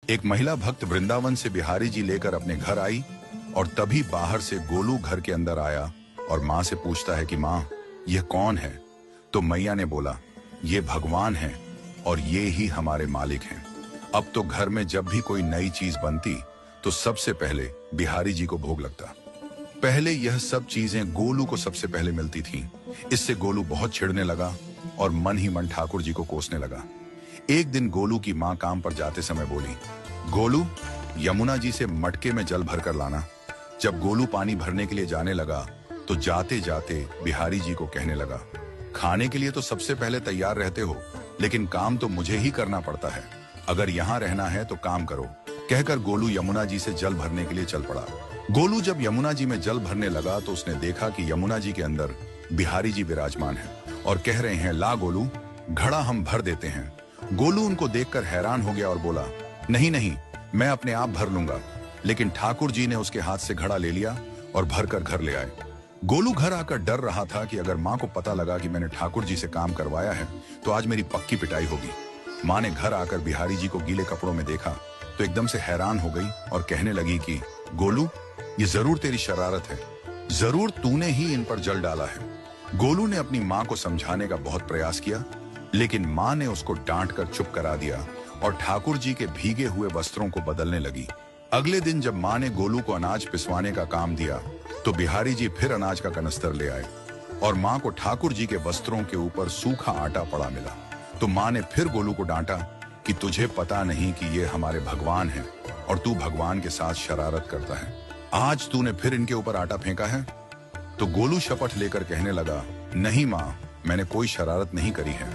एक महिला भक्त वृंदावन से बिहारी जी लेकर अपने घर आई और तभी बाहर से गोलू घर के अंदर आया और माँ से पूछता है कि माँ, यह कौन है? तो मैया ने बोला, ये भगवान हैं और ये ही हमारे मालिक हैं। अब तो घर में जब भी कोई नई चीज बनती तो सबसे पहले बिहारी जी को भोग लगता। पहले यह सब चीजें गोलू को सबसे पहले मिलती थीं। इससे गोलू बहुत चिढ़ने लगा और मन ही मन ठाकुर जी को कोसने लगा। एक दिन गोलू की माँ काम पर जाते समय बोली, गोलू, यमुना जी से मटके में जल भर कर लाना। जब गोलू पानी भरने के लिए जाने लगा तो जाते जाते बिहारी जी को कहने लगा, खाने के लिए तो सबसे पहले तैयार रहते हो, लेकिन काम तो मुझे ही करना पड़ता है। अगर यहाँ रहना है तो काम करो। कहकर गोलू यमुना जी से जल भरने के लिए चल पड़ा। गोलू जब यमुना जी में जल भरने लगा तो उसने देखा कि यमुना जी के अंदर बिहारी जी विराजमान हैं और कह रहे हैं, ला गोलू, घड़ा हम भर देते हैं। गोलू उनको देखकर हैरान हो गया और बोला, नहीं नहीं, मैं अपने आप भर लूंगा। लेकिन ठाकुर जी ने उसके हाथ से घड़ा ले लिया और भरकर घर ले आए। गोलू घर आकर डर रहा था कि अगर माँ को पता लगा कि मैंने ठाकुर जी से काम करवाया है तो आज मेरी पक्की पिटाई होगी। माँ ने घर आकर बिहारी जी को गीले कपड़ों में देखा तो एकदम से हैरान हो गई और कहने लगी कि गोलू, ये जरूर तेरी शरारत है, जरूर तूने ही इन पर जल डाला है। गोलू ने अपनी माँ को समझाने का बहुत प्रयास किया, लेकिन माँ ने उसको डांट कर चुप करा दिया और ठाकुर जी के भीगे हुए वस्त्रों को बदलने लगी। अगले दिन जब माँ ने गोलू को अनाज पिसवाने का काम दिया तो बिहारी जी फिर अनाज का कनस्तर ले आए और माँ को ठाकुर जी के वस्त्रों के ऊपर सूखा आटा पड़ा मिला। तो माँ ने फिर गोलू को डांटा कि तुझे पता नहीं कि ये हमारे भगवान हैं और तू भगवान के साथ शरारत करता है। आज तूने फिर इनके ऊपर आटा फेंका है। तो गोलू शपथ लेकर कहने लगा, नहीं माँ, मैंने कोई शरारत नहीं करी है।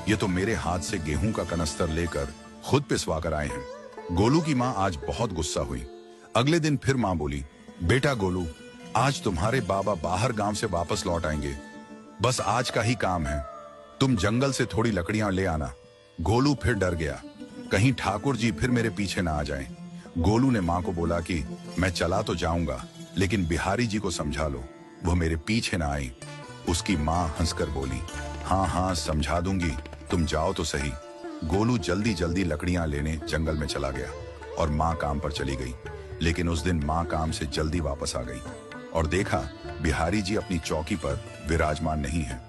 ये तो मेरे हाथ से गेहूं का कनस्तर लेकर खुद पिसवा कर आए हैं। गोलू की माँ आज बहुत गुस्सा हुई। अगले दिन फिर माँ बोली, बेटा गोलू, आज तुम्हारे बाबा बाहर गांव से वापस लौट आएंगे। बस आज का ही काम है, तुम जंगल से थोड़ी लकड़ियां ले आना। गोलू फिर डर गया, कहीं ठाकुर जी फिर मेरे पीछे ना आ जाएं। गोलू ने माँ को बोला कि मैं चला तो जाऊंगा, लेकिन बिहारी जी को समझा लो, वो मेरे पीछे ना आई। उसकी माँ हंसकर बोली, हाँ हाँ समझा दूंगी, तुम जाओ तो सही। गोलू जल्दी जल्दी लकड़ियां लेने जंगल में चला गया और माँ काम पर चली गई। लेकिन उस दिन माँ काम से जल्दी वापस आ गई और देखा बिहारी जी अपनी चौकी पर विराजमान नहीं है।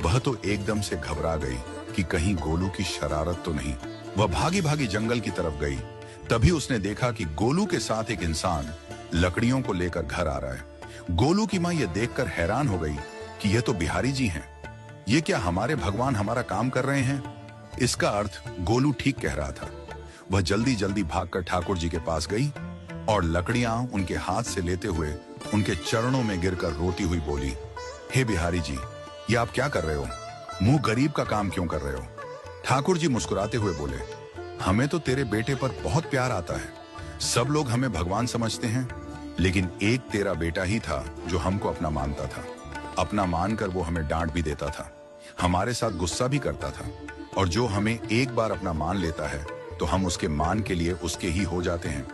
वह तो एकदम से घबरा गई कि कहीं गोलू की शरारत तो नहीं। वह भागी भागी जंगल की तरफ गई। तभी उसने देखा कि गोलू के साथ एक इंसान लकड़ियों को लेकर घर आ रहा है। गोलू की माँ यह देखकर हैरान हो गई कि यह तो बिहारी जी हैं। ये क्या हमारे भगवान हमारा काम कर रहे हैं? इसका अर्थ गोलू ठीक कह रहा था। वह जल्दी जल्दी भागकर ठाकुर जी के पास गई और लकड़ियां उनके हाथ से लेते हुए उनके चरणों में गिरकर रोती हुई बोली, हे बिहारी जी, ये आप क्या कर रहे हो? मुंह गरीब का काम क्यों कर रहे हो? ठाकुर जी मुस्कुराते हुए बोले, हमें तो तेरे बेटे पर बहुत प्यार आता है। सब लोग हमें भगवान समझते हैं, लेकिन एक तेरा बेटा ही था जो हमको अपना मानता था। अपना मानकर वो हमें डांट भी देता था, हमारे साथ गुस्सा भी करता था, और जो हमें एक बार अपना मान लेता है तो हम उसके मान के लिए उसके ही हो जाते हैं।